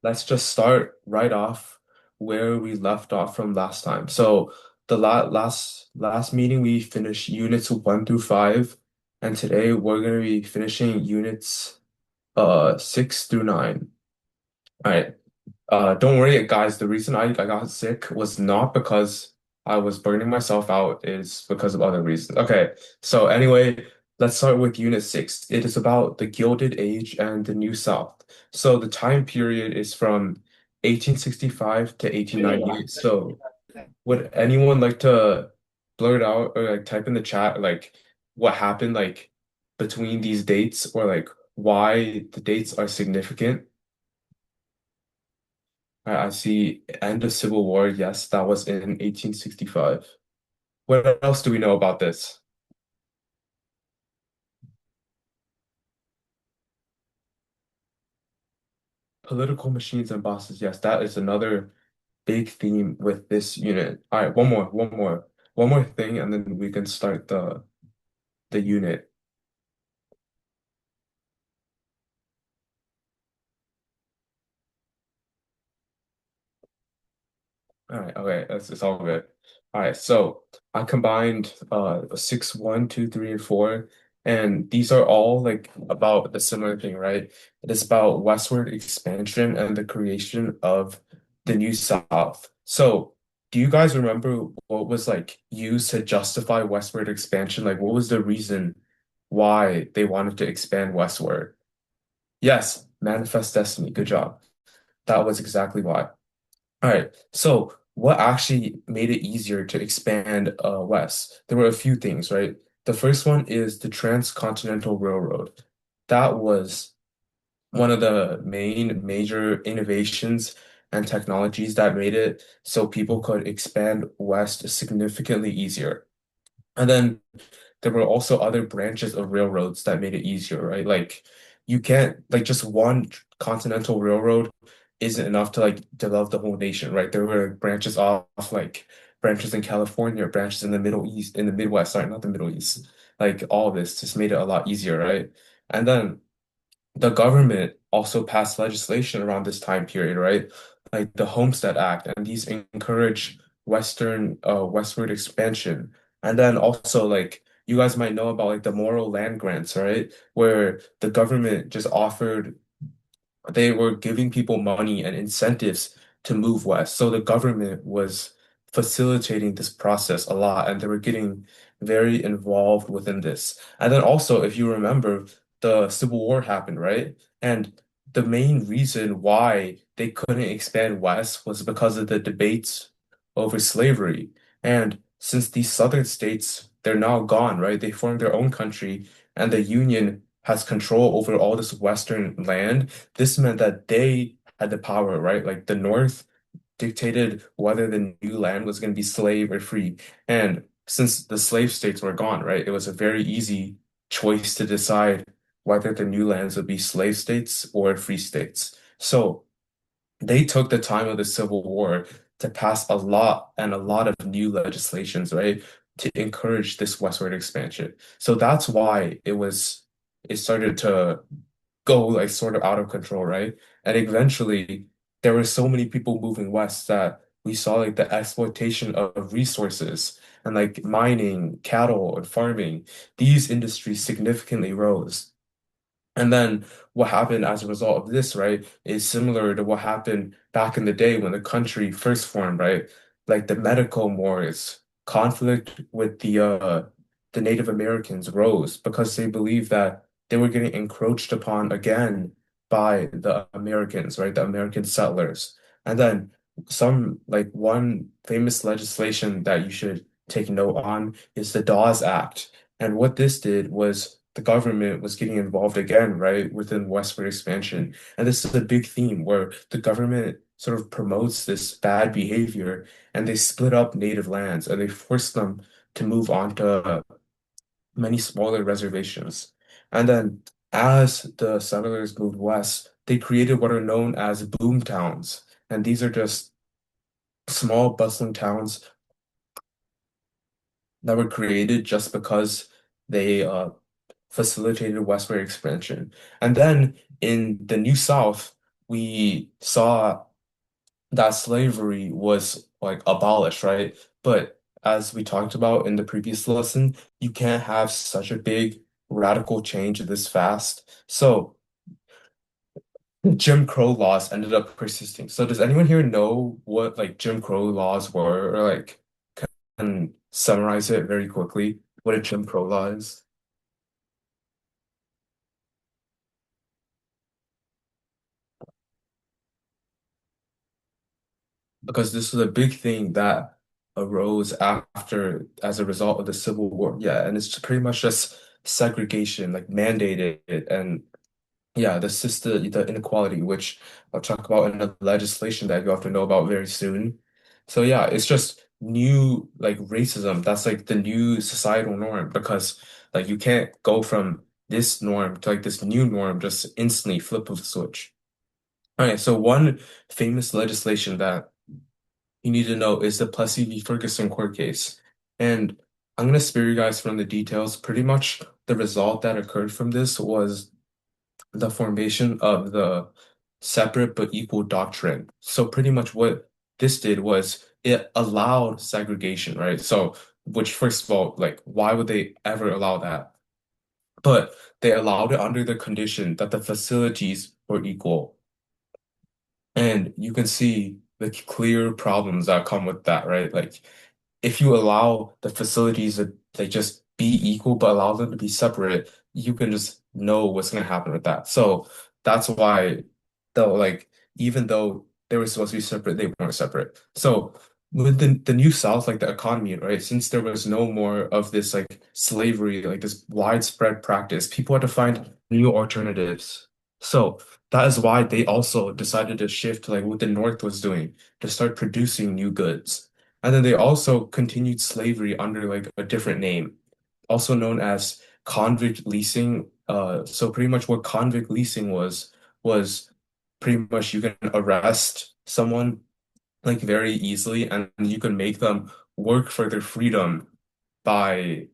let's just start right off where we left off from last time. So the last meeting we finished units 1 through 5, and today we're gonna be finishing units 6 through 9. All right. Don't worry, guys. The reason I got sick was not because I was burning myself out, is because of other reasons. Okay, so anyway, let's start with Unit 6. It is about the Gilded Age and the New South. So the time period is from 1865 to 1898. So would anyone like to blurt out or like type in the chat like what happened like between these dates, or like why the dates are significant? I see end of Civil War. Yes, that was in 1865. What else do we know about this? Political machines and bosses. Yes, that is another big theme with this unit. All right, one more thing, and then we can start the unit. All right, okay, it's all good. All right, so I combined 6, 1, 2, 3, and 4, and these are all like about the similar thing, right? It is about westward expansion and the creation of the New South. So, do you guys remember what was like used to justify westward expansion? Like, what was the reason why they wanted to expand westward? Yes, manifest destiny. Good job. That was exactly why. All right. So what actually made it easier to expand west? There were a few things, right? The first one is the Transcontinental Railroad. That was one of the main major innovations and technologies that made it so people could expand west significantly easier. And then there were also other branches of railroads that made it easier, right? Like you can't like just one continental railroad isn't enough to like develop the whole nation, right? There were branches off, like branches in California, branches in the Middle East, in the Midwest, sorry, not the Middle East. Like all of this just made it a lot easier, right? And then the government also passed legislation around this time period, right? Like the Homestead Act, and these encourage westward expansion. And then also like you guys might know about like the Morrill land grants, right? Where the government just offered they were giving people money and incentives to move west. So the government was facilitating this process a lot, and they were getting very involved within this. And then also, if you remember, the Civil War happened, right? And the main reason why they couldn't expand west was because of the debates over slavery. And since these southern states, they're now gone, right? They formed their own country, and the Union has control over all this western land. This meant that they had the power, right? Like the North dictated whether the new land was going to be slave or free. And since the slave states were gone, right, it was a very easy choice to decide whether the new lands would be slave states or free states. So they took the time of the Civil War to pass a lot of new legislations, right, to encourage this westward expansion. So that's why it started to go like sort of out of control, right? And eventually there were so many people moving west that we saw like the exploitation of resources and like mining, cattle, and farming. These industries significantly rose. And then what happened as a result of this, right, is similar to what happened back in the day when the country first formed, right? Like the medical mores, conflict with the Native Americans rose because they believed that they were getting encroached upon again by the Americans, right? The American settlers. And then some like one famous legislation that you should take note on is the Dawes Act. And what this did was the government was getting involved again, right, within westward expansion. And this is a big theme where the government sort of promotes this bad behavior, and they split up native lands and they force them to move on to many smaller reservations. And then as the settlers moved west, they created what are known as boom towns. And these are just small bustling towns that were created just because they facilitated westward expansion. And then in the New South, we saw that slavery was like abolished, right? But as we talked about in the previous lesson, you can't have such a big radical change this fast. So Jim Crow laws ended up persisting. So does anyone here know what like Jim Crow laws were, or like can summarize it very quickly? What a Jim Crow law is? Because this was a big thing that arose after as a result of the Civil War. Yeah, and it's pretty much just segregation, like mandated, and yeah, the inequality, which I'll talk about in the legislation that you have to know about very soon. So yeah, it's just new like racism. That's like the new societal norm because like you can't go from this norm to like this new norm just instantly flip of a switch. All right, so one famous legislation that you need to know is the Plessy v. Ferguson court case. And I'm gonna spare you guys from the details. Pretty much the result that occurred from this was the formation of the separate but equal doctrine. So pretty much what this did was it allowed segregation, right? So which first of all, like why would they ever allow that? But they allowed it under the condition that the facilities were equal. And you can see the clear problems that come with that, right? Like if you allow the facilities to they just be equal but allow them to be separate, you can just know what's gonna happen with that. So that's why though like even though they were supposed to be separate, they weren't separate. So with the New South, like the economy, right? Since there was no more of this like slavery, like this widespread practice, people had to find new alternatives. So that is why they also decided to shift like what the North was doing to start producing new goods. And then they also continued slavery under like a different name, also known as convict leasing. So pretty much what convict leasing was pretty much you can arrest someone like very easily and you can make them work for their freedom by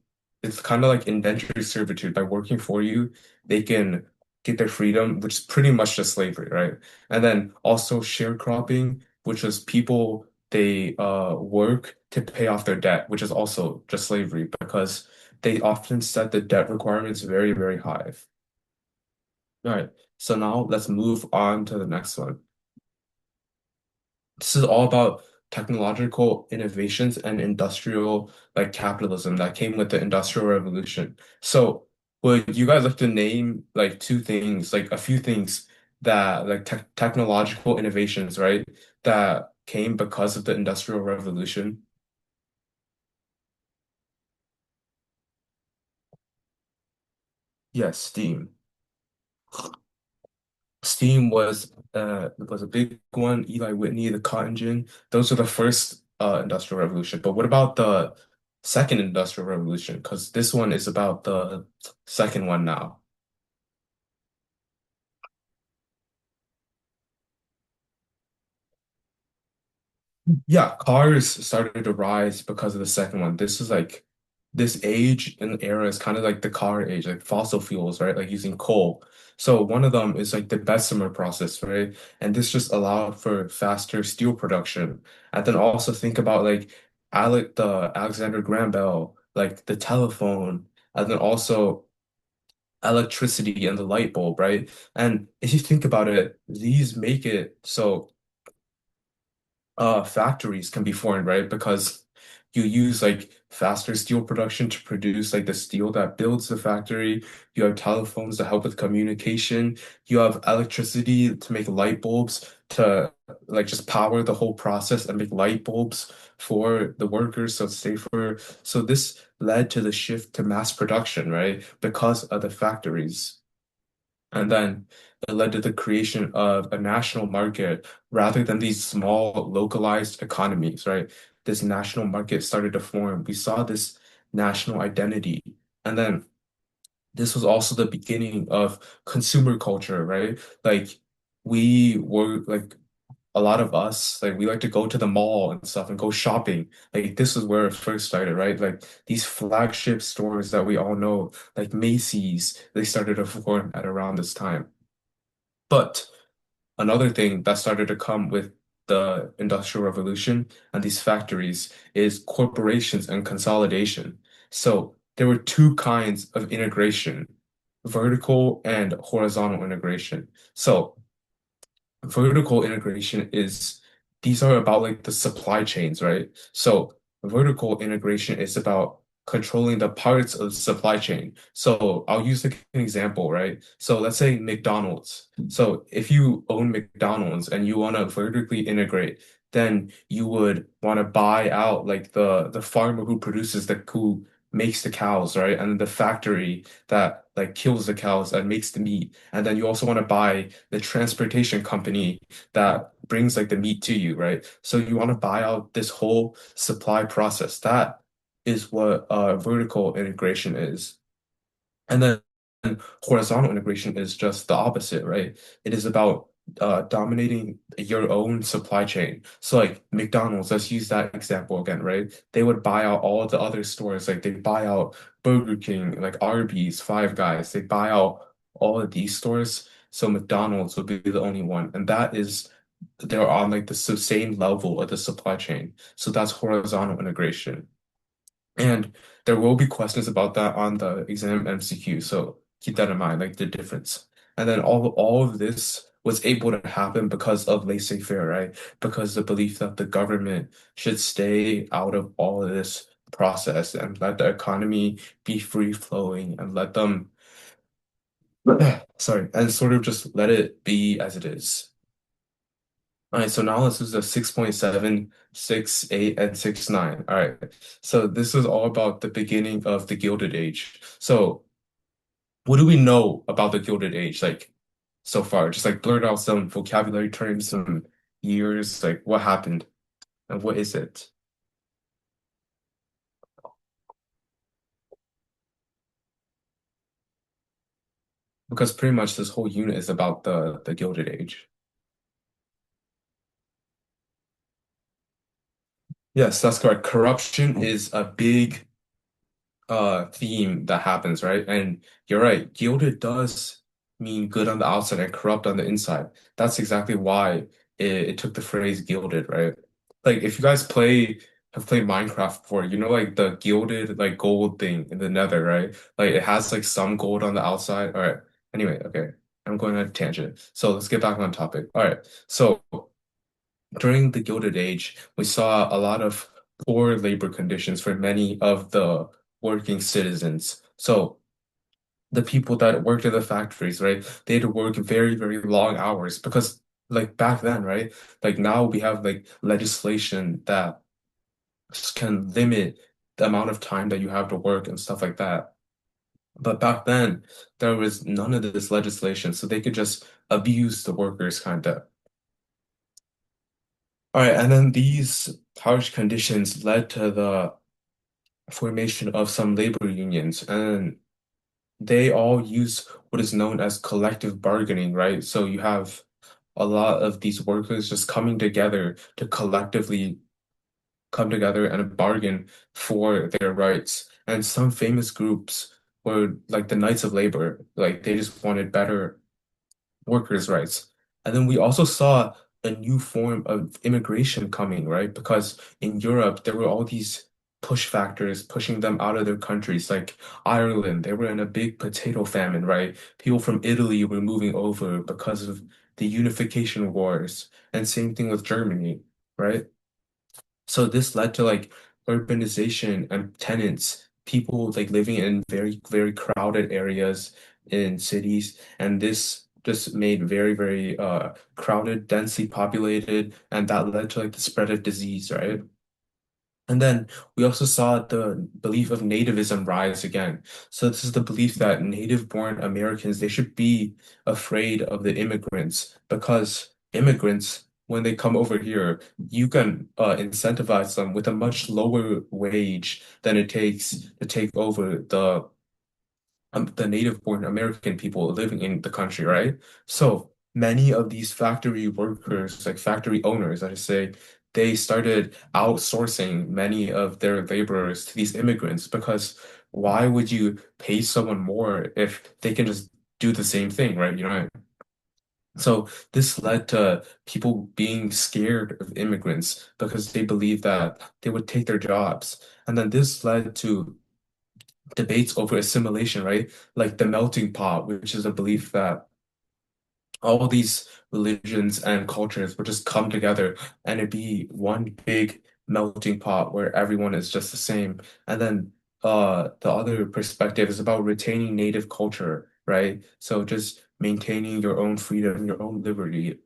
it's kind of like indentured servitude. By working for you, they can get their freedom, which is pretty much just slavery, right? And then also sharecropping, which is people they work to pay off their debt, which is also just slavery because they often set the debt requirements very, very high. All right, so now let's move on to the next one. This is all about technological innovations and industrial like capitalism that came with the Industrial Revolution. So would you guys like to name like two things, like a few things that like technological innovations, right, that came because of the Industrial Revolution? Yes, steam. Steam was a big one. Eli Whitney, the cotton gin. Those are the first industrial revolution. But what about the second industrial revolution? Because this one is about the second one now. Yeah, cars started to rise because of the second one. This is like this age and era is kind of like the car age, like fossil fuels, right? Like using coal. So one of them is like the Bessemer process, right? And this just allowed for faster steel production. And then also think about like the Alexander Graham Bell, like the telephone, and then also electricity and the light bulb, right? And if you think about it, these make it so factories can be formed, right? Because you use like faster steel production to produce like the steel that builds the factory. You have telephones to help with communication. You have electricity to make light bulbs to like just power the whole process and make light bulbs for the workers so it's safer. So this led to the shift to mass production, right? Because of the factories. And then it led to the creation of a national market rather than these small localized economies, right? This national market started to form. We saw this national identity. And then this was also the beginning of consumer culture, right? Like we were like a lot of us, like we like to go to the mall and stuff and go shopping. Like this is where it first started, right? Like these flagship stores that we all know, like Macy's, they started to form at around this time. But another thing that started to come with the Industrial Revolution and these factories is corporations and consolidation. So there were two kinds of integration, vertical and horizontal integration. So vertical integration is these are about like the supply chains, right? So vertical integration is about controlling the parts of the supply chain. So I'll use like an example, right? So let's say McDonald's. So if you own McDonald's and you want to vertically integrate, then you would want to buy out like the farmer who produces the who makes the cows, right? And the factory that like kills the cows and makes the meat. And then you also want to buy the transportation company that brings like the meat to you, right? So you want to buy out this whole supply process. That is what vertical integration is. And then horizontal integration is just the opposite, right? It is about dominating your own supply chain. So like McDonald's, let's use that example again, right? They would buy out all the other stores, like they buy out Burger King, like Arby's, Five Guys, they buy out all of these stores. So McDonald's would be the only one. And that is they're on like the same level of the supply chain. So that's horizontal integration. And there will be questions about that on the exam MCQ, so keep that in mind, like the difference. And then all of this was able to happen because of laissez-faire, right? Because the belief that the government should stay out of all of this process and let the economy be free flowing and let them, sorry, and sort of just let it be as it is. All right, so now let's do the 6.7, 6.8, and 6.9. All right, so this is all about the beginning of the Gilded Age. So what do we know about the Gilded Age, like so far? Just like blurt out some vocabulary terms, some years, like what happened and what is it? Because pretty much this whole unit is about the Gilded Age. Yes, that's correct. Corruption is a big theme that happens, right? And you're right, gilded does mean good on the outside and corrupt on the inside. That's exactly why it took the phrase gilded, right? Like if you guys have played Minecraft before, you know like the gilded like gold thing in the nether, right? Like it has like some gold on the outside. All right. Anyway, okay. I'm going on a tangent. So let's get back on topic. All right. So during the Gilded Age, we saw a lot of poor labor conditions for many of the working citizens. So the people that worked in the factories, right, they had to work very, very long hours because like back then, right, like now we have like legislation that can limit the amount of time that you have to work and stuff like that. But back then, there was none of this legislation, so they could just abuse the workers kind of. All right, and then these harsh conditions led to the formation of some labor unions, and they all use what is known as collective bargaining, right? So you have a lot of these workers just coming together to collectively come together and bargain for their rights. And some famous groups were like the Knights of Labor, like they just wanted better workers' rights. And then we also saw a new form of immigration coming, right? Because in Europe, there were all these push factors pushing them out of their countries. Like Ireland, they were in a big potato famine, right? People from Italy were moving over because of the unification wars. And same thing with Germany, right? So this led to like urbanization and tenants, people like living in very, very crowded areas in cities. And this just made very, very crowded, densely populated, and that led to like the spread of disease, right? And then we also saw the belief of nativism rise again. So this is the belief that native-born Americans, they should be afraid of the immigrants because immigrants, when they come over here, you can incentivize them with a much lower wage than it takes to take over the native-born American people living in the country, right? So many of these factory workers, like factory owners, I should say, they started outsourcing many of their laborers to these immigrants because why would you pay someone more if they can just do the same thing, right? You know, so this led to people being scared of immigrants because they believed that they would take their jobs. And then this led to debates over assimilation, right? Like the melting pot, which is a belief that all these religions and cultures would just come together and it'd be one big melting pot where everyone is just the same. And then the other perspective is about retaining native culture, right? So just maintaining your own freedom, your own liberty.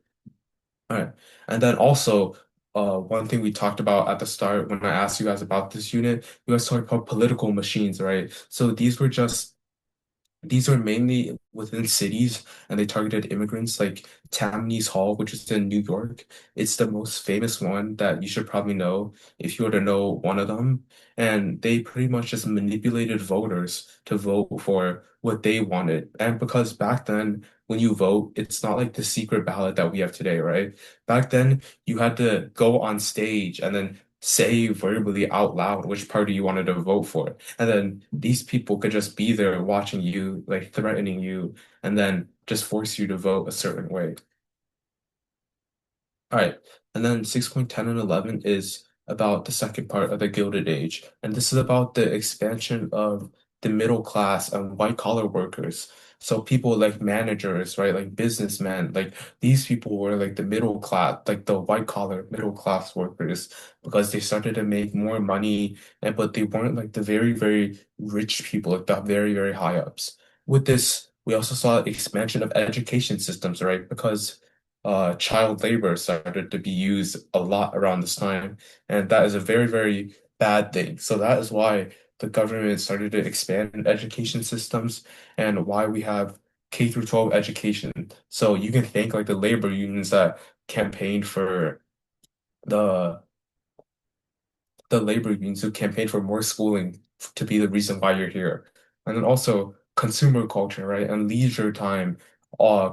All right. And then also one thing we talked about at the start when I asked you guys about this unit, you guys talked about political machines, right? So these were mainly within cities and they targeted immigrants like Tammany's Hall, which is in New York. It's the most famous one that you should probably know if you were to know one of them. And they pretty much just manipulated voters to vote for what they wanted. And because back then, when you vote, it's not like the secret ballot that we have today, right? Back then, you had to go on stage and then say verbally out loud which party you wanted to vote for. And then these people could just be there watching you, like threatening you, and then just force you to vote a certain way. All right. And then 6.10 and 11 is about the second part of the Gilded Age. And this is about the expansion of the middle class and white collar workers. So people like managers, right? Like businessmen, like these people were like the middle class, like the white collar middle class workers, because they started to make more money, and but they weren't like the very, very rich people, like the very, very high ups. With this, we also saw expansion of education systems, right? Because child labor started to be used a lot around this time, and that is a very, very bad thing. So that is why the government started to expand education systems and why we have K through 12 education. So you can thank like the labor unions that campaigned for the the labor unions who campaigned for more schooling to be the reason why you're here. And then also consumer culture, right? And leisure time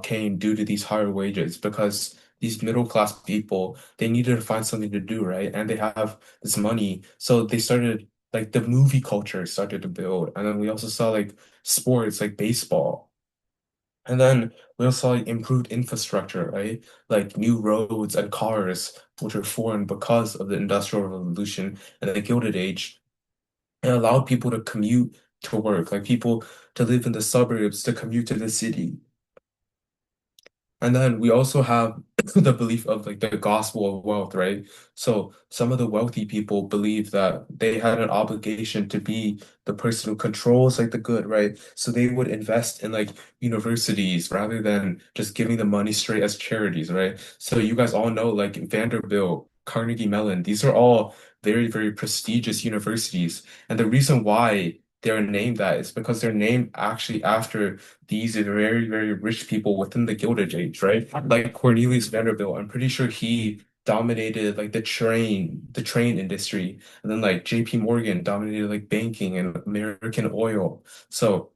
came due to these higher wages because these middle class people, they needed to find something to do, right? And they have this money. So they started like the movie culture started to build. And then we also saw like sports like baseball. And then we also saw like, improved infrastructure, right? Like new roads and cars, which were formed because of the Industrial Revolution and the Gilded Age. It allowed people to commute to work, like people to live in the suburbs to commute to the city. And then we also have the belief of like the gospel of wealth, right? So some of the wealthy people believe that they had an obligation to be the person who controls like the good, right? So they would invest in like universities rather than just giving the money straight as charities, right? So you guys all know like Vanderbilt, Carnegie Mellon, these are all very, very prestigious universities. And the reason why they're named that is because they're named actually after these are very, very rich people within the Gilded Age, right? Like Cornelius Vanderbilt, I'm pretty sure he dominated like the train industry. And then like JP Morgan dominated like banking and American oil. So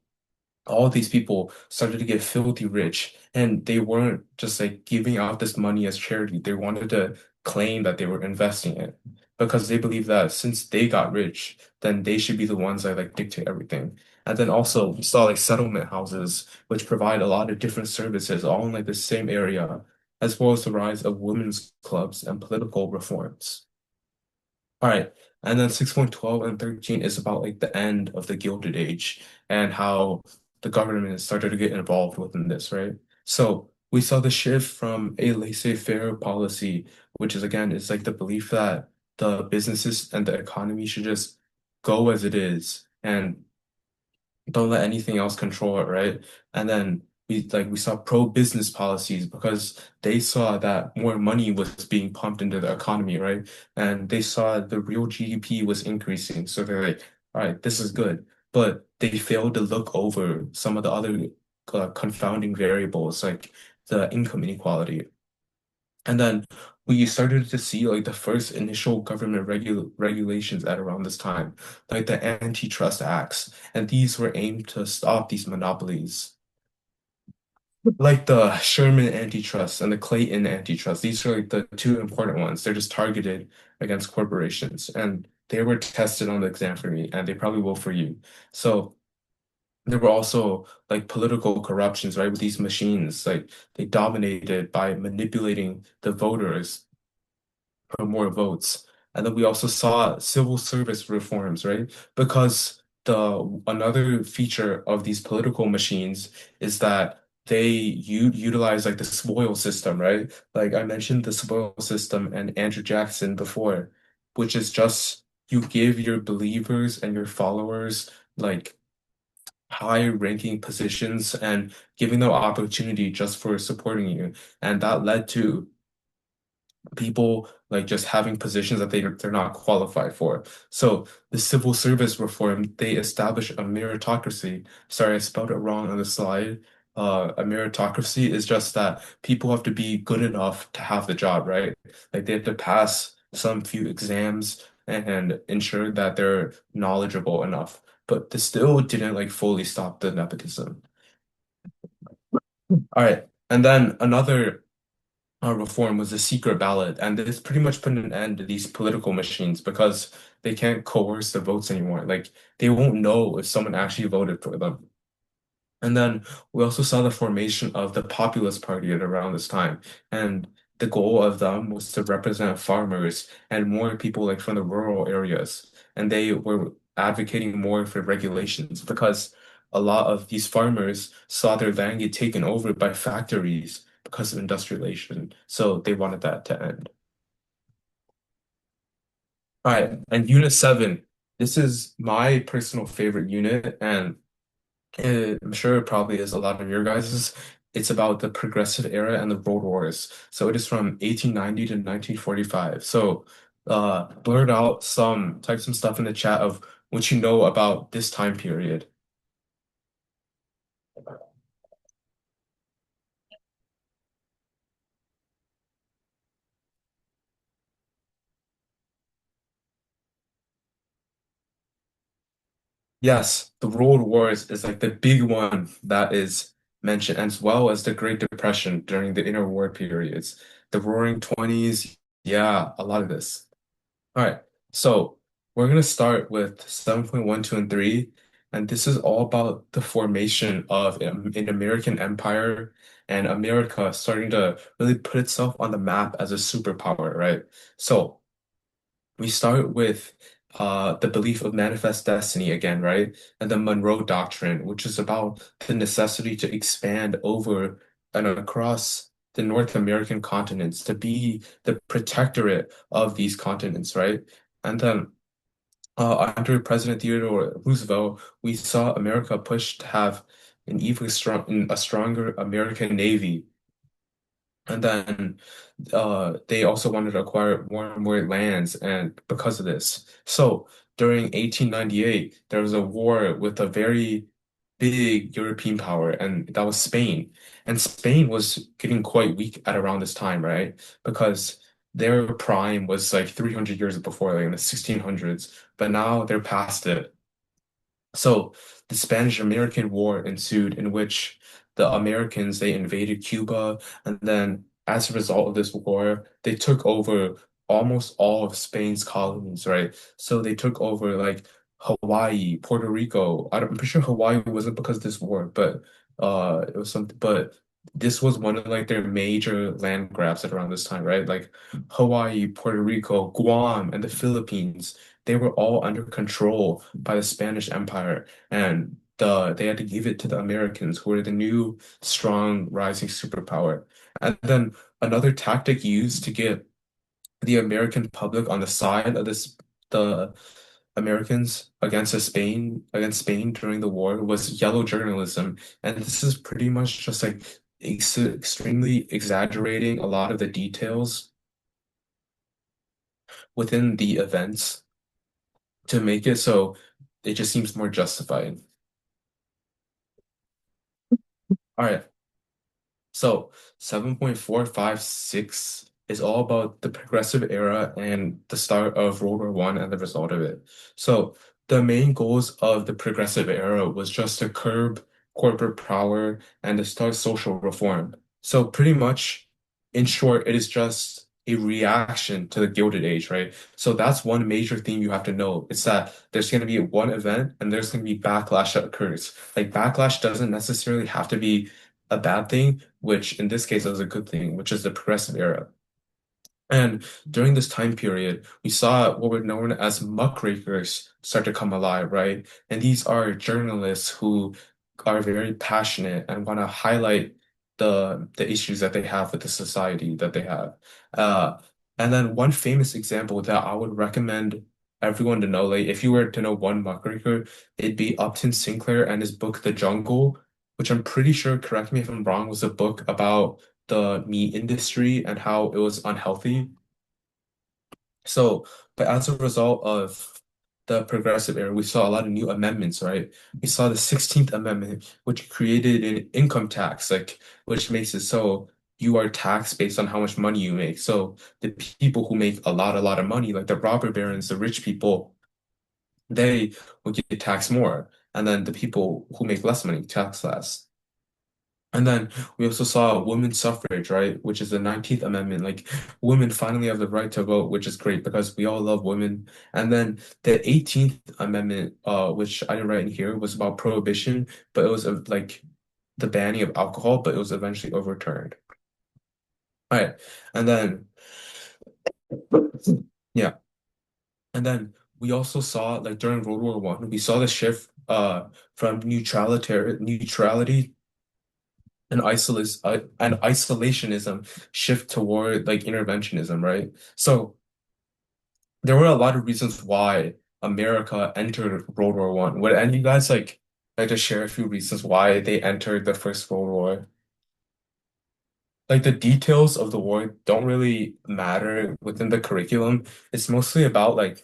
all these people started to get filthy rich and they weren't just like giving out this money as charity. They wanted to claim that they were investing it because they believe that since they got rich, then they should be the ones that like dictate everything. And then also we saw like settlement houses, which provide a lot of different services all in like the same area, as well as the rise of women's clubs and political reforms. All right. And then 6.12 and 13 is about like the end of the Gilded Age and how the government started to get involved within this, right? So we saw the shift from a laissez-faire policy, which is again is like the belief that the businesses and the economy should just go as it is and don't let anything else control it, right? And then we saw pro-business policies because they saw that more money was being pumped into the economy, right? And they saw the real GDP was increasing. So they're like, all right, this is good. But they failed to look over some of the other confounding variables like the income inequality. And then we started to see like the first initial government regulations at around this time, like the antitrust acts, and these were aimed to stop these monopolies. Like the Sherman antitrust and the Clayton antitrust. These are like the two important ones. They're just targeted against corporations, and they were tested on the exam for me, and they probably will for you. So there were also like political corruptions, right? With these machines, like they dominated by manipulating the voters for more votes. And then we also saw civil service reforms, right? Because the another feature of these political machines is that they utilize like the spoil system, right? Like I mentioned the spoil system and Andrew Jackson before, which is just you give your believers and your followers like high ranking positions and giving them opportunity just for supporting you. And that led to people like just having positions that they're not qualified for. So the civil service reform, they established a meritocracy. Sorry, I spelled it wrong on the slide. A meritocracy is just that people have to be good enough to have the job, right? Like they have to pass some few exams and ensure that they're knowledgeable enough. But this still didn't like fully stop the nepotism. All right. And then another reform was the secret ballot, and this pretty much put an end to these political machines because they can't coerce the votes anymore. Like they won't know if someone actually voted for them. And then we also saw the formation of the Populist Party at around this time. And the goal of them was to represent farmers and more people like from the rural areas. And they were advocating more for regulations because a lot of these farmers saw their land get taken over by factories because of industrialization. So they wanted that to end. All right, and Unit 7. This is my personal favorite unit, and I'm sure it probably is a lot of your guys's. It's about the Progressive Era and the World Wars. So it is from 1890 to 1945. So blurt out type some stuff in the chat of what you know about this time period. Yes, the World Wars is like the big one that is mentioned, as well as the Great Depression during the interwar periods. The Roaring Twenties, yeah, a lot of this. All right, so we're gonna start with 7.1, 2, and 3, and this is all about the formation of an American empire and America starting to really put itself on the map as a superpower, right? So we start with the belief of manifest destiny again, right? And the Monroe Doctrine, which is about the necessity to expand over and across the North American continents to be the protectorate of these continents, right? And then under President Theodore Roosevelt, we saw America push to have a stronger American Navy. And then they also wanted to acquire more and more lands, and because of this. So during 1898, there was a war with a very big European power, and that was Spain. And Spain was getting quite weak at around this time, right? Because their prime was like 300 years before, like in the 1600s, but now they're past it. So the Spanish-American War ensued, in which the Americans they invaded Cuba, and then as a result of this war, they took over almost all of Spain's colonies, right? So they took over like Hawaii, Puerto Rico. I'm pretty sure Hawaii wasn't because of this war, but it was something. But this was one of like their major land grabs at around this time, right? Like Hawaii, Puerto Rico, Guam, and the Philippines, they were all under control by the Spanish Empire, and they had to give it to the Americans, who were the new strong rising superpower. And then another tactic used to get the American public on the side of the Americans against Spain during the war was yellow journalism, and this is pretty much just like extremely exaggerating a lot of the details within the events to make it so it just seems more justified. All right, so 7.456 is all about the progressive era and the start of World War One and the result of it. So the main goals of the progressive era was just to curb corporate power, and to start social reform. So pretty much, in short, it is just a reaction to the Gilded Age, right? So that's one major thing you have to know. It's that there's going to be one event and there's going to be backlash that occurs. Like backlash doesn't necessarily have to be a bad thing, which in this case is a good thing, which is the Progressive Era. And during this time period, we saw what were known as muckrakers start to come alive, right? And these are journalists who are very passionate and want to highlight the issues that they have with the society that they have. Uh, and then one famous example that I would recommend everyone to know, like if you were to know one muckraker, it'd be Upton Sinclair and his book The Jungle, which I'm pretty sure, correct me if I'm wrong, was a book about the meat industry and how it was unhealthy. So, but as a result of the progressive era, we saw a lot of new amendments, right? We saw the 16th Amendment, which created an income tax, like which makes it so you are taxed based on how much money you make. So the people who make a lot of money, like the robber barons, the rich people, they will get taxed more. And then the people who make less money tax less. And then we also saw women's suffrage, right? Which is the 19th Amendment. Like women finally have the right to vote, which is great because we all love women. And then the 18th Amendment, which I didn't write in here, was about prohibition, but it was like the banning of alcohol, but it was eventually overturned. All right. And then, yeah. And then we also saw like during World War One, we saw the shift from neutrality and isolationism shift toward like interventionism, right? So there were a lot of reasons why America entered World War One. Would any of you guys like to share a few reasons why they entered the First World War? Like the details of the war don't really matter within the curriculum. It's mostly about like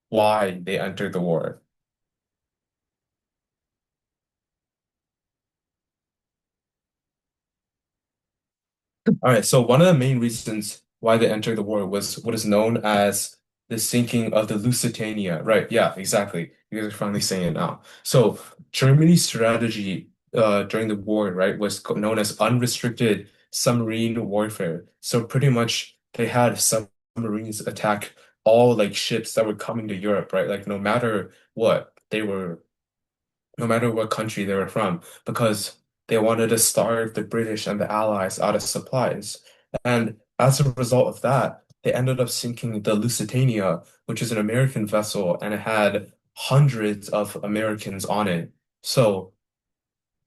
why they entered the war. All right, so one of the main reasons why they entered the war was what is known as the sinking of the Lusitania. Right, yeah, exactly. You guys are finally saying it now. So Germany's strategy during the war, right, was known as unrestricted submarine warfare. So pretty much they had submarines attack all like ships that were coming to Europe, right? Like no matter what country they were from, because they wanted to starve the British and the Allies out of supplies. And as a result of that, they ended up sinking the Lusitania, which is an American vessel, and it had hundreds of Americans on it. So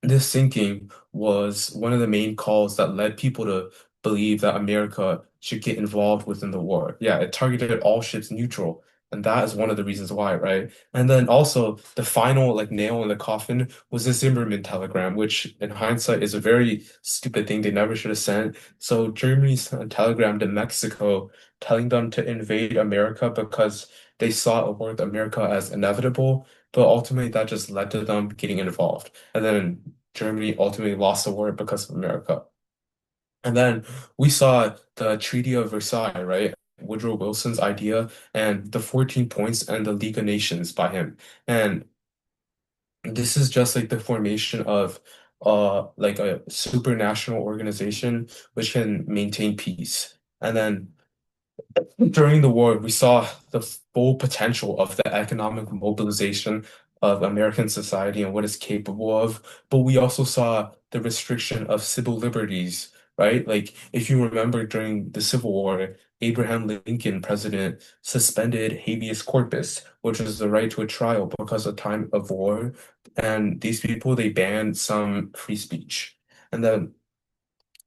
this sinking was one of the main calls that led people to believe that America should get involved within the war. Yeah, it targeted all ships neutral. And that is one of the reasons why, right? And then also the final like nail in the coffin was the Zimmerman telegram, which in hindsight is a very stupid thing they never should have sent. So Germany sent a telegram to Mexico telling them to invade America because they saw a war with America as inevitable, but ultimately that just led to them getting involved. And then Germany ultimately lost the war because of America. And then we saw the Treaty of Versailles, right? Woodrow Wilson's idea and the 14 points and the League of Nations by him. And this is just like the formation of like a supranational organization which can maintain peace. And then during the war, we saw the full potential of the economic mobilization of American society and what it's capable of, but we also saw the restriction of civil liberties, right? Like, if you remember during the Civil War, Abraham Lincoln, president, suspended habeas corpus, which is the right to a trial because of time of war. And these people, they banned some free speech. And then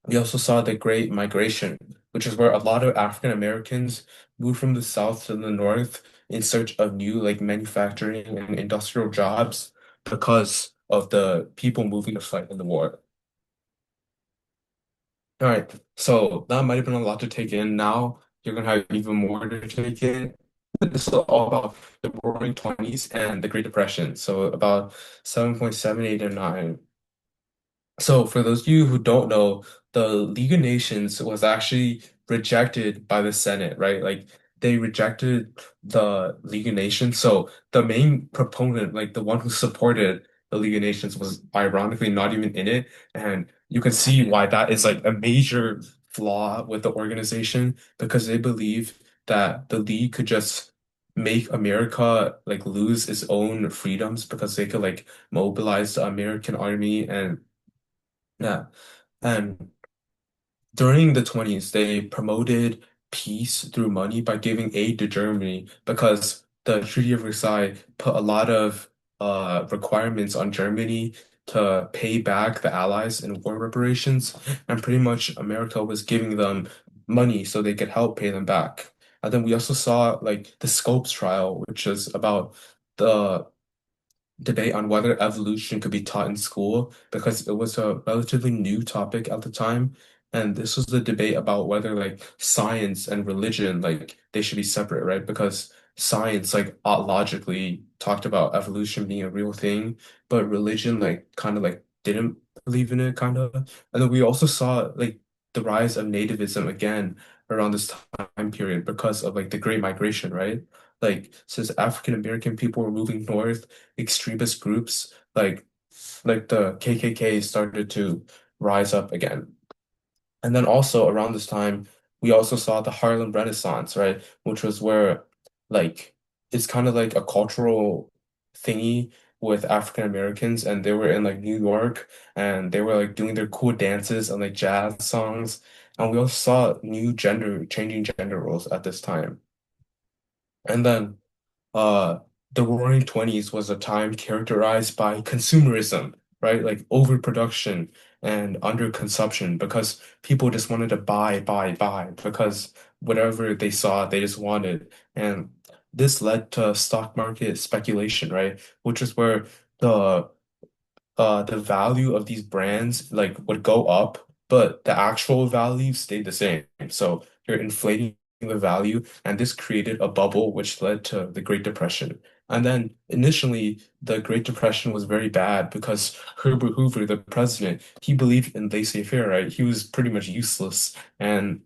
we also saw the Great Migration, which is where a lot of African Americans moved from the South to the North in search of new like manufacturing and industrial jobs because of the people moving to fight in the war. All right, so that might have been a lot to take in. Now you're gonna have even more to take in. This is all about the Roaring Twenties and the Great Depression. So about 7.78 and 9. So, for those of you who don't know, the League of Nations was actually rejected by the Senate, right? Like they rejected the League of Nations. So, the main proponent, like the one who supported the League of Nations was ironically not even in it. And you can see why that is like a major flaw with the organization because they believe that the League could just make America like lose its own freedoms because they could like mobilize the American army and yeah. And during the 20s, they promoted peace through money by giving aid to Germany because the Treaty of Versailles put a lot of requirements on Germany to pay back the Allies in war reparations. And pretty much America was giving them money so they could help pay them back. And then we also saw like the Scopes trial, which is about the debate on whether evolution could be taught in school because it was a relatively new topic at the time. And this was the debate about whether like science and religion like they should be separate, right? Because science like logically talked about evolution being a real thing, but religion like kind of like didn't believe in it kind of. And then we also saw like the rise of nativism again around this time period because of like the Great Migration, right? Like since African American people were moving north, extremist groups like the KKK started to rise up again. And then also around this time, we also saw the Harlem Renaissance, right? Which was where like it's kind of like a cultural thingy with African Americans and they were in like New York and they were like doing their cool dances and like jazz songs. And we also saw new gender changing gender roles at this time. And then uh the Roaring Twenties was a time characterized by consumerism, right? Like overproduction and underconsumption because people just wanted to buy because whatever they saw, they just wanted. And this led to stock market speculation, right? Which is where the the value of these brands like would go up, but the actual value stayed the same. So you're inflating the value, and this created a bubble which led to the Great Depression. And then initially, the Great Depression was very bad because Herbert Hoover, the president, he believed in laissez-faire, right? He was pretty much useless, and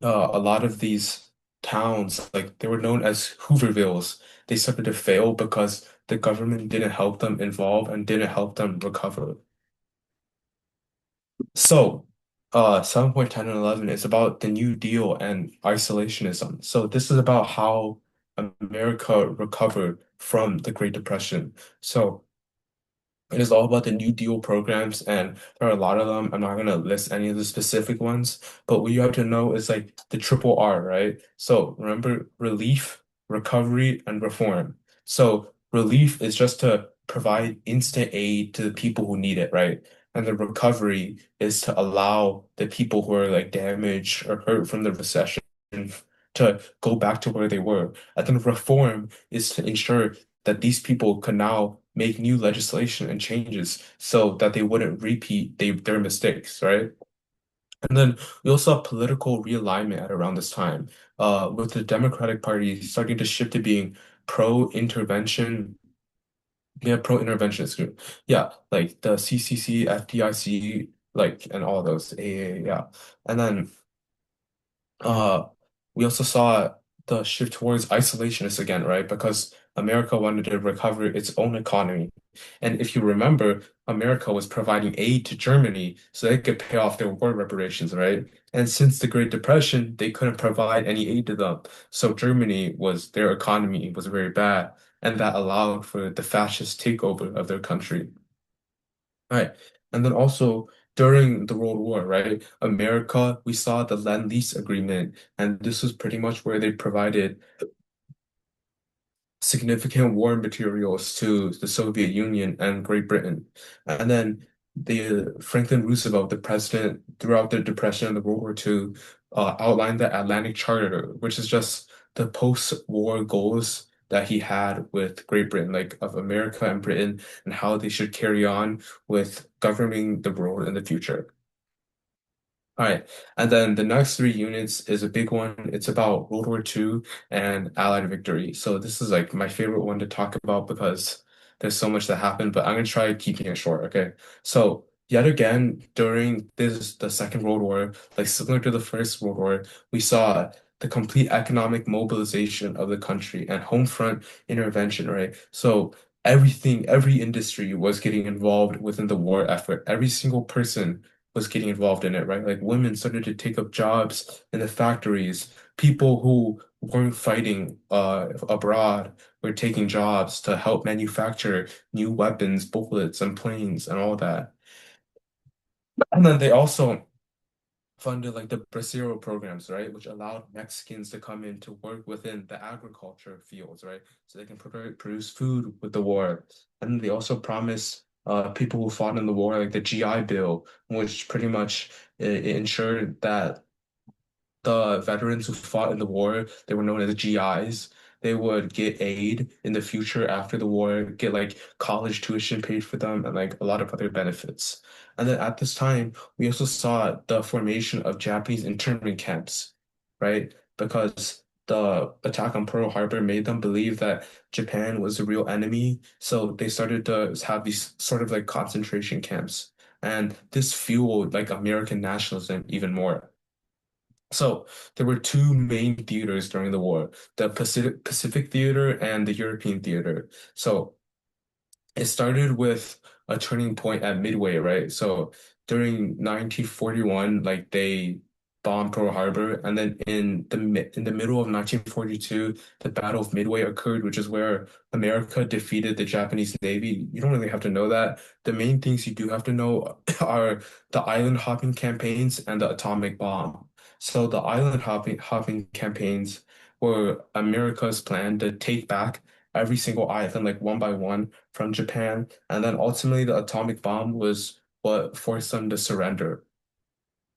a lot of these towns, like they were known as Hoovervilles, they started to fail because the government didn't help them involve and didn't help them recover. So, 7.10 and 11 is about the New Deal and isolationism. So this is about how America recovered from the Great Depression. So it is all about the New Deal programs, and there are a lot of them. I'm not going to list any of the specific ones, but what you have to know is like the triple R, right? So remember relief, recovery, and reform. So relief is just to provide instant aid to the people who need it, right? And the recovery is to allow the people who are like damaged or hurt from the recession to go back to where they were. And then reform is to ensure that these people can now make new legislation and changes so that they wouldn't repeat their mistakes, right? And then we also have political realignment at around this time, with the Democratic Party starting to shift to being pro-intervention, yeah, pro-interventionist group. Yeah, like the CCC, FDIC, like, and all those, AA, yeah. And then uh, we also saw the shift towards isolationist again, right? Because America wanted to recover its own economy. And if you remember, America was providing aid to Germany so they could pay off their war reparations, right? And since the Great Depression, they couldn't provide any aid to them. So Germany was, their economy was very bad, and that allowed for the fascist takeover of their country. Right. And then also during the World War, right, America, we saw the Lend-Lease Agreement, and this was pretty much where they provided significant war materials to the Soviet Union and Great Britain. And then the Franklin Roosevelt, the president throughout the Depression and the World War II, outlined the Atlantic Charter, which is just the post-war goals that he had with Great Britain, like of America and Britain, and how they should carry on with governing the world in the future. All right. And then the next three units is a big one. It's about World War II and Allied victory. So this is like my favorite one to talk about because there's so much that happened, but I'm gonna try keeping it short, okay? So yet again, during the Second World War, like similar to the First World War, we saw the complete economic mobilization of the country and home front intervention, right? So everything, every industry was getting involved within the war effort. Every single person was getting involved in it, right? Like women started to take up jobs in the factories. People who weren't fighting abroad were taking jobs to help manufacture new weapons, bullets, and planes and all that. And then they also funded like the Bracero programs, right, which allowed Mexicans to come in to work within the agriculture fields, right, so they can produce food with the war. And then they also promised people who fought in the war, like the GI Bill, which pretty much ensured that the veterans who fought in the war, they were known as GIs. They would get aid in the future after the war, get like college tuition paid for them, and like a lot of other benefits. And then at this time, we also saw the formation of Japanese internment camps, right? Because the attack on Pearl Harbor made them believe that Japan was the real enemy. So they started to have these sort of like concentration camps. And this fueled like American nationalism even more. So there were two main theaters during the war, the Pacific Theater and the European Theater. So it started with a turning point at Midway, right? So during 1941, like they bombed Pearl Harbor, and then in the middle of 1942, the Battle of Midway occurred, which is where America defeated the Japanese Navy. You don't really have to know that. The main things you do have to know are the island hopping campaigns and the atomic bomb. So the island hopping campaigns were America's plan to take back every single island, like one by one from Japan. And then ultimately, the atomic bomb was what forced them to surrender.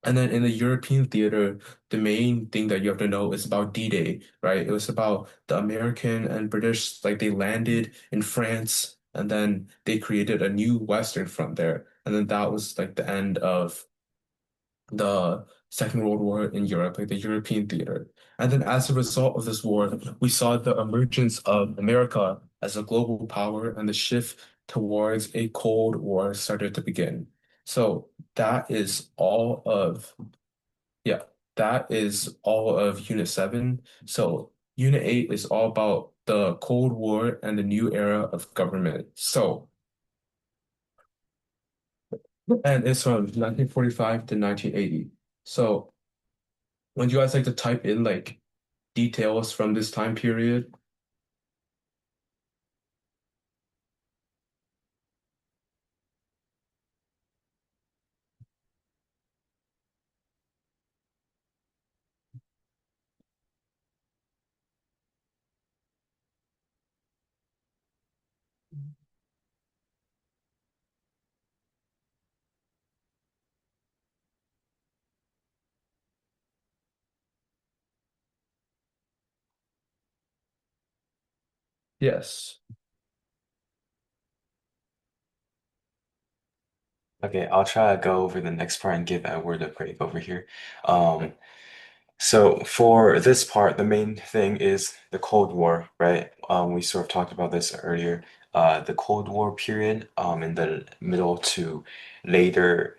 And then in the European theater, the main thing that you have to know is about D-Day, right? It was about the American and British, like they landed in France and then they created a new Western front there. And then that was like the end of the Second World War in Europe, like the European theater. And then as a result of this war, we saw the emergence of America as a global power and the shift towards a Cold War started to begin. So that is all of, yeah, that is all of Unit 7. So Unit 8 is all about the Cold War and the new era of government. So, and it's from 1945 to 1980. So, would you guys like to type in like details from this time period? Yes. Okay, I'll try to go over the next part and give Edward a break over here. Um, so for this part, the main thing is the Cold War, right? We sort of talked about this earlier. The Cold War period, in the middle to later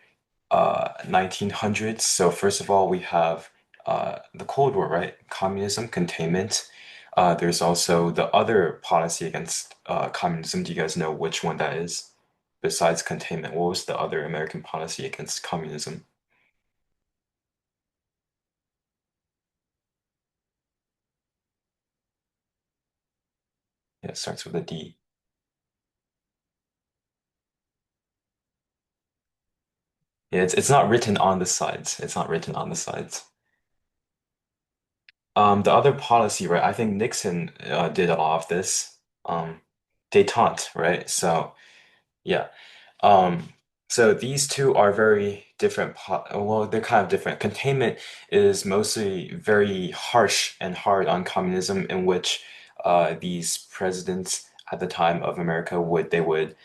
1900s. So first of all, we have the Cold War, right? Communism, containment. There's also the other policy against communism. Do you guys know which one that is? Besides containment, what was the other American policy against communism? Yeah, it starts with a D. Yeah, it's not written on the sides. It's not written on the sides. The other policy, right? I think Nixon did a lot of this. Détente, right? So yeah. Um, so these two are very different. Well, they're kind of different. Containment is mostly very harsh and hard on communism, in which these presidents at the time of America would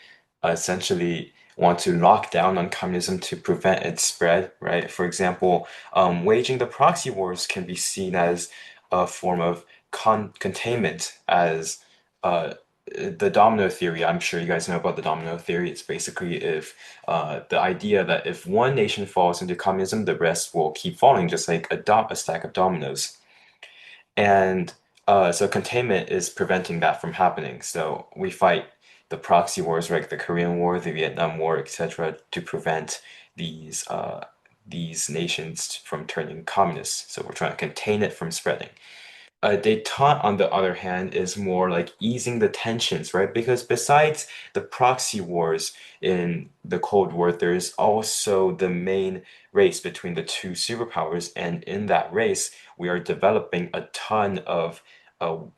essentially want to lock down on communism to prevent its spread, right? For example, waging the proxy wars can be seen as a form of containment, as uh, the domino theory. I'm sure you guys know about the domino theory. It's basically if the idea that if one nation falls into communism, the rest will keep falling, just like a stack of dominoes. And so containment is preventing that from happening. So we fight the proxy wars, like the Korean War, the Vietnam War, etc., to prevent these nations from turning communist. So we're trying to contain it from spreading. Détente, on the other hand, is more like easing the tensions, right? Because besides the proxy wars in the Cold War, there's also the main race between the two superpowers. And in that race, we are developing a ton of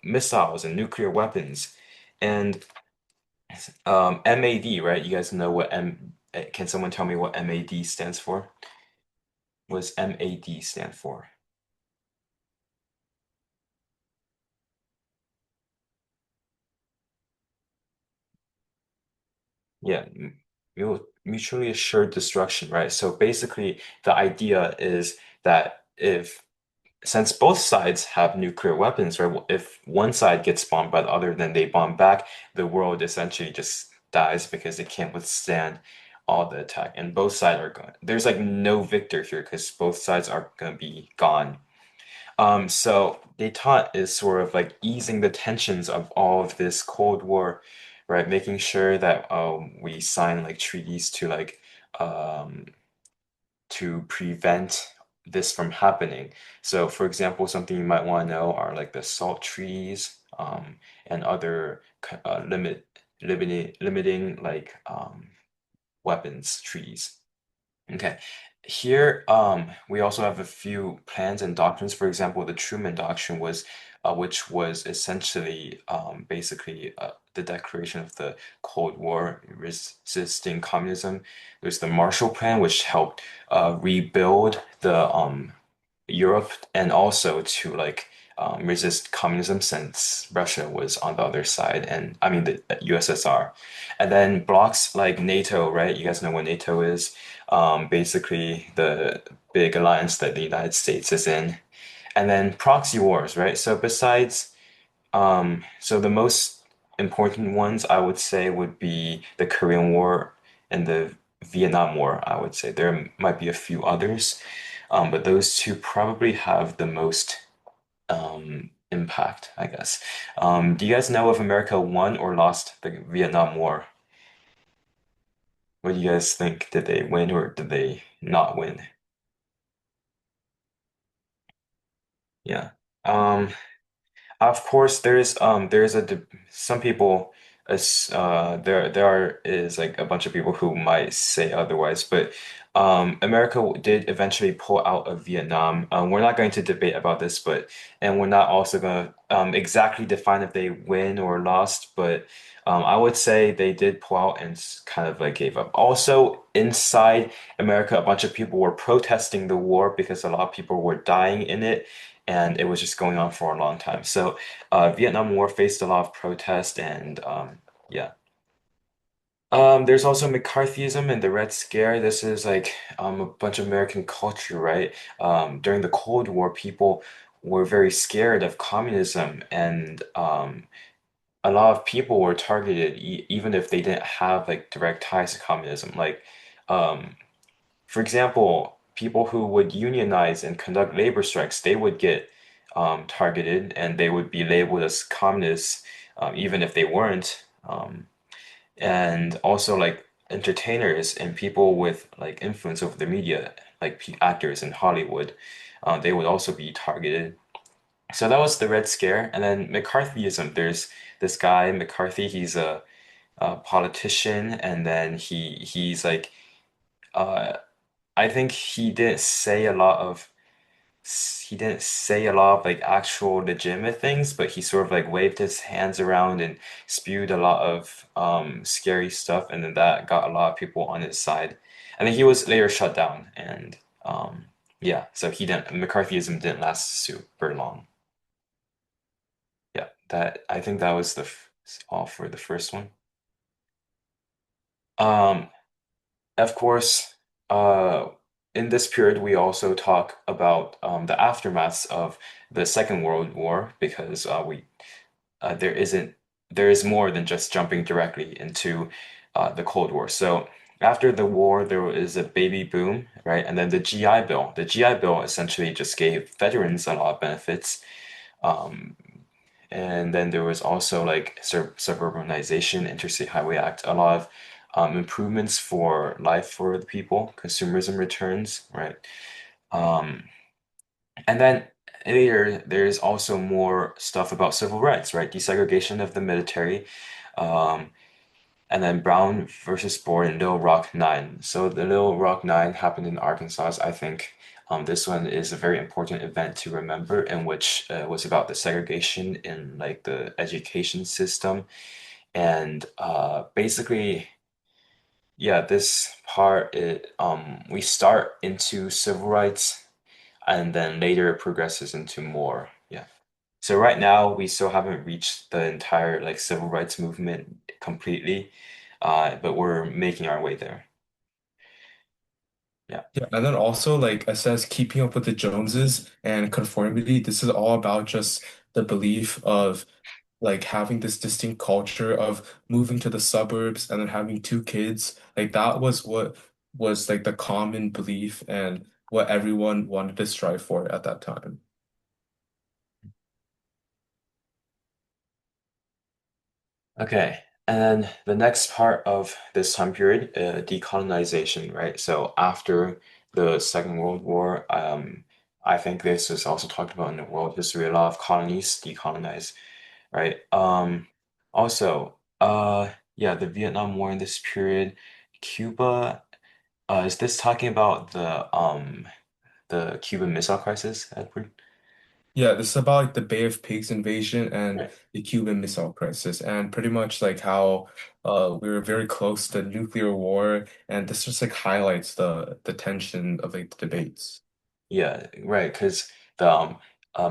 missiles and nuclear weapons. And MAD, right? You guys know what can someone tell me what MAD stands for? What does MAD stand for? Yeah, mutually assured destruction, right? So basically, the idea is that if since both sides have nuclear weapons, right? If one side gets bombed by the other, then they bomb back, the world essentially just dies because it can't withstand all the attack. And both sides are gone. There's like no victor here because both sides are gonna be gone. So détente is sort of like easing the tensions of all of this Cold War, right? Making sure that we sign like treaties um, to prevent this from happening. So, for example, something you might want to know are like the SALT treaties and other limiting like weapons treaties. Okay. Here, we also have a few plans and doctrines. For example, the Truman Doctrine was, which was essentially, basically, the declaration of the Cold War, resisting communism. There's the Marshall Plan, which helped rebuild the Europe and also to like resist communism since Russia was on the other side, and I mean the USSR. And then blocks like NATO, right? You guys know what NATO is. Basically the big alliance that the United States is in. And then proxy wars, right? So besides, so the most important ones I would say would be the Korean War and the Vietnam War, I would say. There might be a few others, but those two probably have the most impact, I guess. Do you guys know if America won or lost the Vietnam War? What do you guys think? Did they win or did they not win? Yeah. Um, Of course, there's some people as there are is like a bunch of people who might say otherwise, but America did eventually pull out of Vietnam. We're not going to debate about this, but and we're not also going to exactly define if they win or lost, but I would say they did pull out and kind of like gave up. Also, inside America, a bunch of people were protesting the war because a lot of people were dying in it and it was just going on for a long time. So, Vietnam War faced a lot of protest, and yeah. There's also McCarthyism and the Red Scare. This is like a bunch of American culture, right? During the Cold War, people were very scared of communism, and a lot of people were targeted, even if they didn't have like direct ties to communism. Like, um, for example, people who would unionize and conduct labor strikes, they would get targeted and they would be labeled as communists, even if they weren't. And also like entertainers and people with like influence over the media, like actors in Hollywood, they would also be targeted. So that was the Red Scare. And then McCarthyism, there's this guy, McCarthy, he's a politician, and then he's like uh I think he didn't say a lot of like actual legitimate things, but he sort of like waved his hands around and spewed a lot of scary stuff, and then that got a lot of people on his side. And then he was later shut down, and yeah, so he didn't McCarthyism didn't last super long. Yeah, that I think that was all for the first one. Um, Of course, uh, in this period, we also talk about the aftermaths of the Second World War because there isn't there is more than just jumping directly into the Cold War. So after the war, there is a baby boom, right? And then the GI Bill. The GI Bill essentially just gave veterans a lot of benefits. Um, And then there was also like suburbanization, Interstate Highway Act, a lot of improvements for life for the people, consumerism returns, right? Um, and then later, there's also more stuff about civil rights, right? Desegregation of the military, um, and then Brown versus Board and Little Rock Nine. So the Little Rock Nine happened in Arkansas. I think this one is a very important event to remember, in which was about the segregation in like the education system, and basically, yeah, this part we start into civil rights, and then later it progresses into more. Yeah. So right now we still haven't reached the entire like civil rights movement completely, but we're making our way there. Yeah. Yeah, and then also like it says keeping up with the Joneses and conformity. This is all about just the belief of like having this distinct culture of moving to the suburbs and then having two kids. Like that was what was like the common belief and what everyone wanted to strive for at that time. Okay. And then the next part of this time period, decolonization, right? So after the Second World War, I think this is also talked about in the world history. A lot of colonies decolonized, right? Also, yeah, the Vietnam War in this period, Cuba. Is this talking about the Cuban Missile Crisis, Edward? Yeah, this is about like the Bay of Pigs invasion and Right. the Cuban Missile Crisis, and pretty much like how we were very close to nuclear war, and this just like highlights the tension of like the debates. Yeah, right. Because the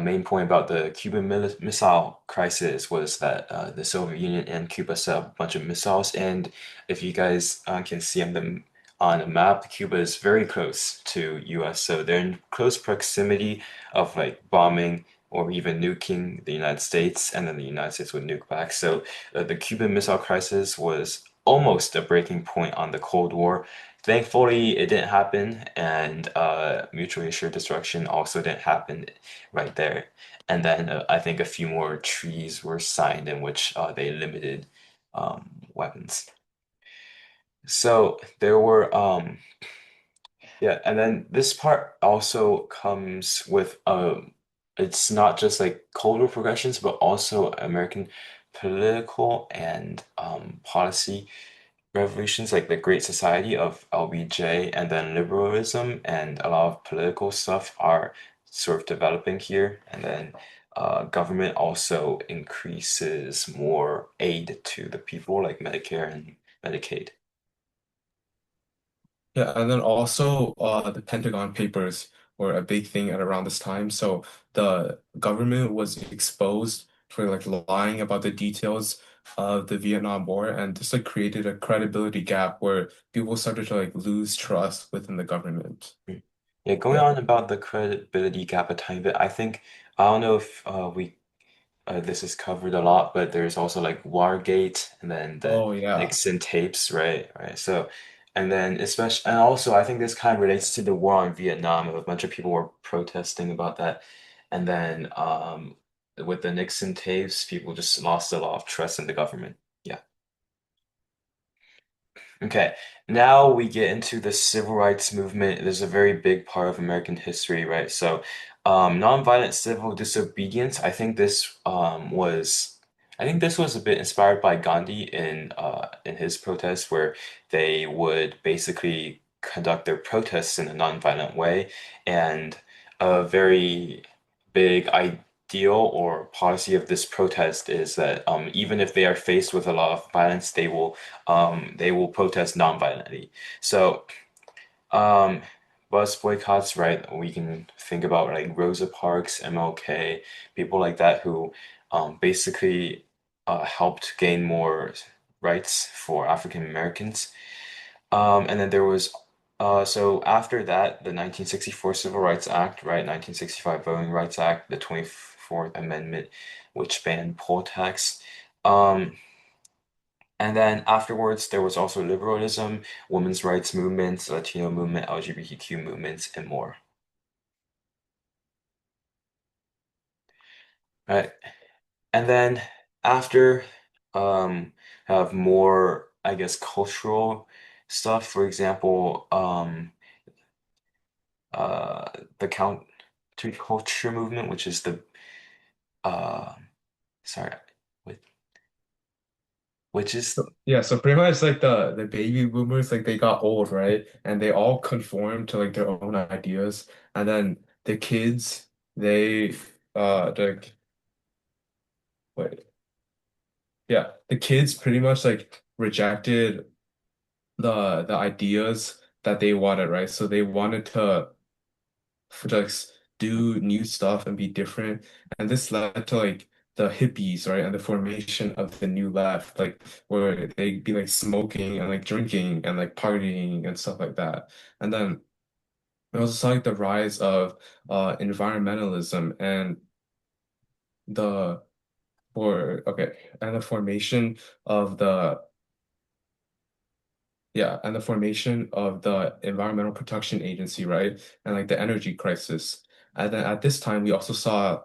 main point about the Cuban Missile Crisis was that the Soviet Union and Cuba set up a bunch of missiles, and if you guys can see on a map, Cuba is very close to U.S., so they're in close proximity of like bombing or even nuking the United States, and then the United States would nuke back. So the Cuban Missile Crisis was almost a breaking point on the Cold War. Thankfully, it didn't happen, and mutually assured destruction also didn't happen right there. And then I think a few more treaties were signed in which they limited weapons. So there were yeah, and then this part also comes with it's not just like Cold War progressions, but also American political and policy revolutions like the Great Society of LBJ and then liberalism and a lot of political stuff are sort of developing here. And then government also increases more aid to the people like Medicare and Medicaid. Yeah, and then also the Pentagon Papers were a big thing at around this time. So the government was exposed for like lying about the details of the Vietnam War, and this like created a credibility gap where people started to like lose trust within the government. Mm. Yeah, going Yeah. on about the credibility gap a tiny bit, I think I don't know if we this is covered a lot, but there's also like Watergate and then the Oh yeah. Nixon tapes, right? Right. So, and then especially, and also I think this kind of relates to the war on Vietnam. A bunch of people were protesting about that. And then with the Nixon tapes, people just lost a lot of trust in the government. Yeah. Okay, now we get into the civil rights movement. There's a very big part of American history, right? So, nonviolent civil disobedience. I think this was a bit inspired by Gandhi in his protests, where they would basically conduct their protests in a nonviolent way, and a very big ideal or policy of this protest is that even if they are faced with a lot of violence, they will protest non-violently. So, um, bus boycotts, right? We can think about like Rosa Parks, MLK, people like that who basically helped gain more rights for African Americans. And then there was so after that, the 1964 Civil Rights Act, right? 1965 Voting Rights Act, the 24th Amendment, which banned poll tax. Um, and then afterwards, there was also liberalism, women's rights movements, Latino movement, LGBTQ movements, and more. Right. And then after, um, have more, I guess, cultural stuff. For example, uh, the counterculture movement, which is the uh, sorry, whi- which is Yeah, so pretty much like the baby boomers, like they got old, right? And they all conformed to like their own ideas. And then the kids, they like wait, yeah, the kids pretty much like rejected the ideas that they wanted, right? So they wanted to just do new stuff and be different. And this led to like the hippies, right? And the formation of the new left, like where they'd be like smoking and like drinking and like partying and stuff like that. And then we also saw like the rise of environmentalism and the or okay, and the formation of the yeah, and the formation of the Environmental Protection Agency, right? And like the energy crisis. And then at this time, we also saw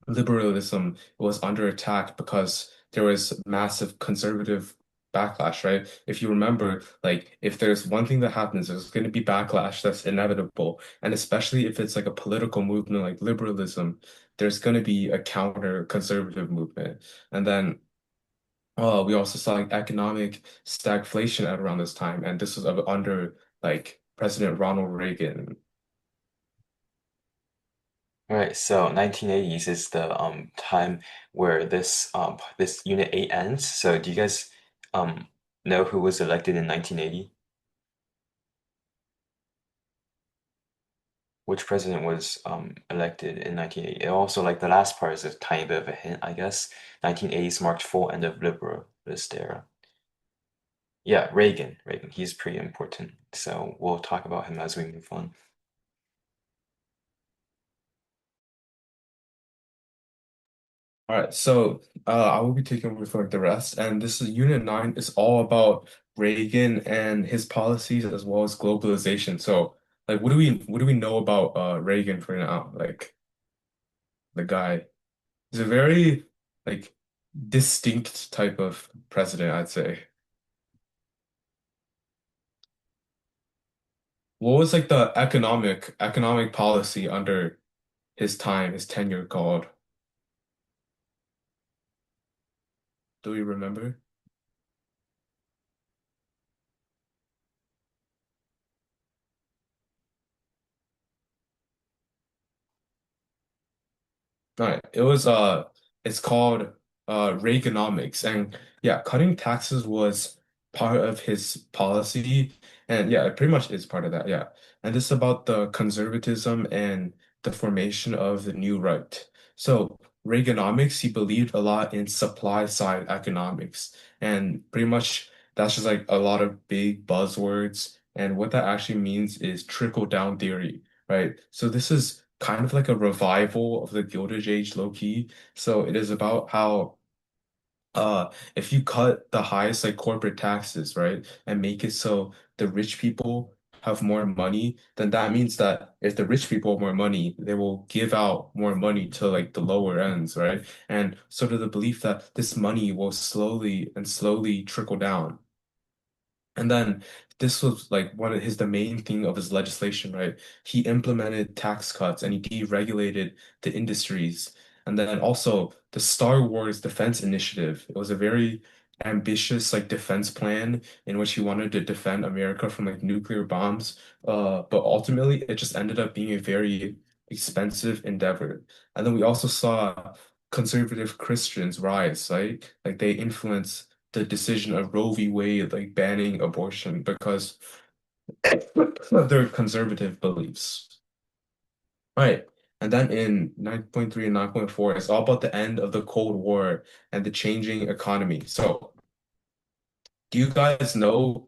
liberalism was under attack because there was massive conservative backlash, right? If you remember, like if there's one thing that happens, there's going to be backlash that's inevitable. And especially if it's like a political movement like liberalism, there's going to be a counter conservative movement. And then we also saw like economic stagflation at around this time, and this was under like President Ronald Reagan. right. So 1980s is the time where this Unit 8 ends. So do you guys um know who was elected in 1980? Which president was elected in 1980? And also, like the last part is a tiny bit of a hint, I guess. 1980s marked full end of liberalist era. Yeah, Reagan. Reagan. He's pretty important. So we'll talk about him as we move on. All right, so I will be taking over for like the rest, and this is Unit 9 is all about Reagan and his policies as well as globalization. So, like, what do we know about Reagan for now? Like, the guy is a very like distinct type of president, I'd say. What was like the economic policy under his time, his tenure called? Do you remember? All right. It's called Reaganomics. And yeah, cutting taxes was part of his policy. And yeah, it pretty much is part of that. Yeah. And this is about the conservatism and the formation of the new right. So Reaganomics, he believed a lot in supply side economics. And pretty much that's just like a lot of big buzzwords. And what that actually means is trickle down theory, right? So this is kind of like a revival of the Gilded Age low key. So it is about how if you cut the highest like corporate taxes, right, and make it so the rich people have more money, then that means that if the rich people have more money, they will give out more money to like the lower ends, right? And sort of the belief that this money will slowly and slowly trickle down. And then this was like one of his the main thing of his legislation, right? He implemented tax cuts and he deregulated the industries. And then also the Star Wars Defense Initiative. It was a very ambitious like defense plan in which he wanted to defend America from like nuclear bombs. But ultimately it just ended up being a very expensive endeavor. And then we also saw conservative Christians rise, right? Like they influence the decision of Roe v. Wade, like banning abortion because of their conservative beliefs. Right. And then in 9.3 and 9.4, it's all about the end of the Cold War and the changing economy. So, do you guys know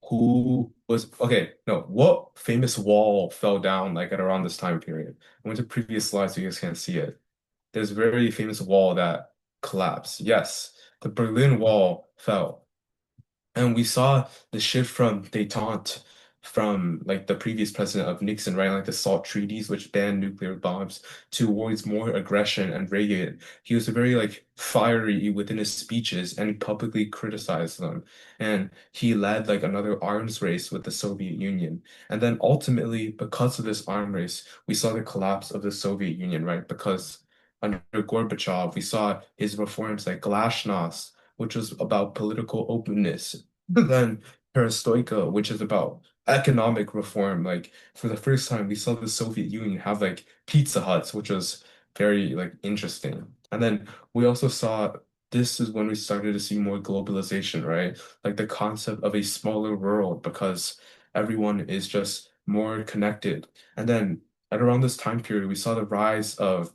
who was okay? No, what famous wall fell down like at around this time period? I went to previous slides so you guys can't see it. There's a very famous wall that collapsed. Yes, the Berlin Wall fell. And we saw the shift from détente from like the previous president of Nixon, right? Like the SALT treaties, which banned nuclear bombs, towards more aggression and Reagan. He was very like fiery within his speeches and publicly criticized them. And he led like another arms race with the Soviet Union. And then ultimately, because of this arms race, we saw the collapse of the Soviet Union, right? Because under Gorbachev, we saw his reforms like Glasnost, which was about political openness. Then Perestroika, which is about economic reform. Like for the first time, we saw the Soviet Union have like Pizza Huts, which was very like interesting. And then we also saw this is when we started to see more globalization, right? Like the concept of a smaller world because everyone is just more connected. And then at around this time period, we saw the rise of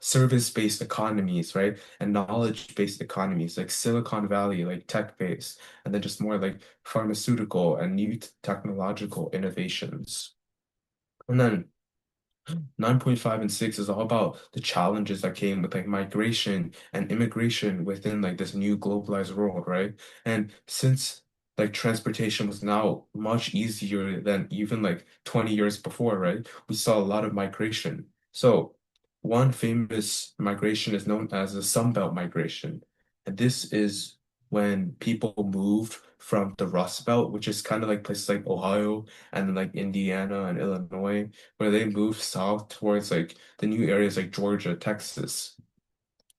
service-based economies, right? And knowledge-based economies like Silicon Valley, like tech-based, and then just more like pharmaceutical and new technological innovations. And then 9.5 and 6 is all about the challenges that came with like migration and immigration within like this new globalized world, right? And since like transportation was now much easier than even like 20 years before, right? We saw a lot of migration. So one famous migration is known as the Sunbelt migration. And this is when people moved from the Rust Belt, which is kind of like places like Ohio and like Indiana and Illinois where they moved south towards like the new areas like Georgia, Texas.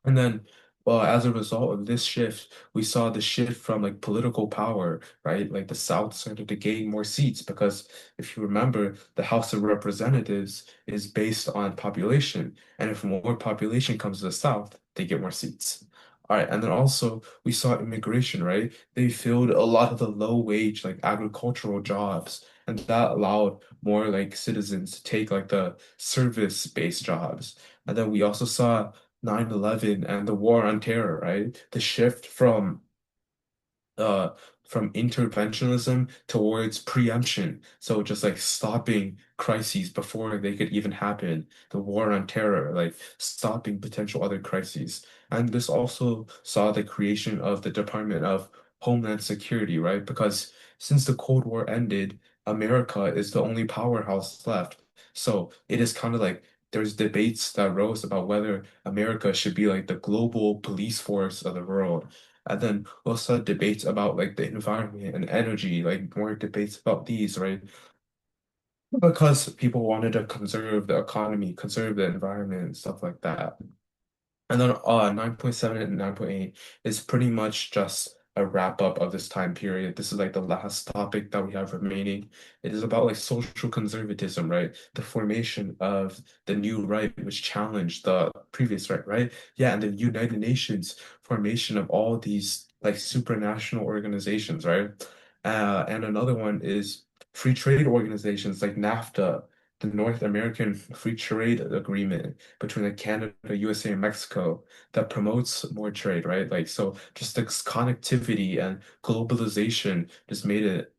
And then, well, as a result of this shift, we saw the shift from like political power, right? Like the South started to gain more seats because if you remember, the House of Representatives is based on population. And if more population comes to the South, they get more seats. All right, and then also we saw immigration, right? They filled a lot of the low wage, like agricultural jobs, and that allowed more like citizens to take like the service-based jobs. And then we also saw 9/11 and the war on terror, right? The shift uh from interventionism towards preemption. So just like stopping crises before they could even happen. The war on terror, like stopping potential other crises. And this also saw the creation of the Department of Homeland Security, right? Because since the Cold War ended, America is the only powerhouse left. So it is kind of like there's debates that rose about whether America should be like the global police force of the world. And then also debates about like the environment and energy, like more debates about these, right? Because people wanted to conserve the economy, conserve the environment, and stuff like that. And then 9.7 and 9.8 is pretty much just a wrap up of this time period. This is like the last topic that we have remaining. It is about like social conservatism, right? The formation of the new right, which challenged the previous right, right? Yeah, and the United Nations formation of all these like supranational organizations, right? And another one is free trade organizations like NAFTA, the North American Free Trade Agreement between like Canada, USA, and Mexico that promotes more trade, right? Like, so just this connectivity and globalization just made it.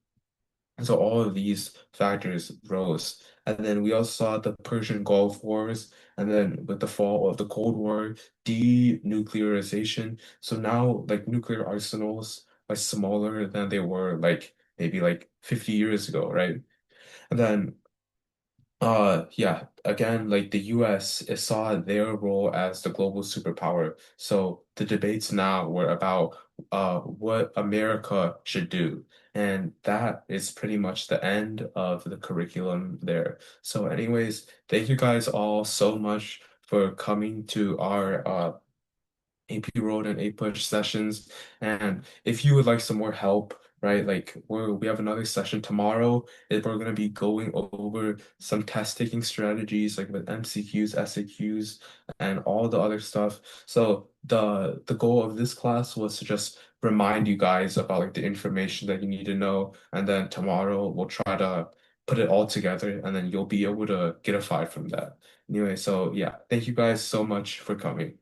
And so all of these factors rose. And then we also saw the Persian Gulf Wars, and then with the fall of the Cold War, denuclearization. So now like nuclear arsenals are smaller than they were like maybe like 50 years ago, right? And then yeah, again, like the US it saw their role as the global superpower. So the debates now were about what America should do. And that is pretty much the end of the curriculum there. So anyways, thank you guys all so much for coming to our AP Road and A Push sessions. And if you would like some more help, right, like we have another session tomorrow, and we're going to be going over some test taking strategies like with MCQs, SAQs, and all the other stuff. So the goal of this class was to just remind you guys about like the information that you need to know, and then tomorrow we'll try to put it all together, and then you'll be able to get a 5 from that. Anyway, so yeah, thank you guys so much for coming.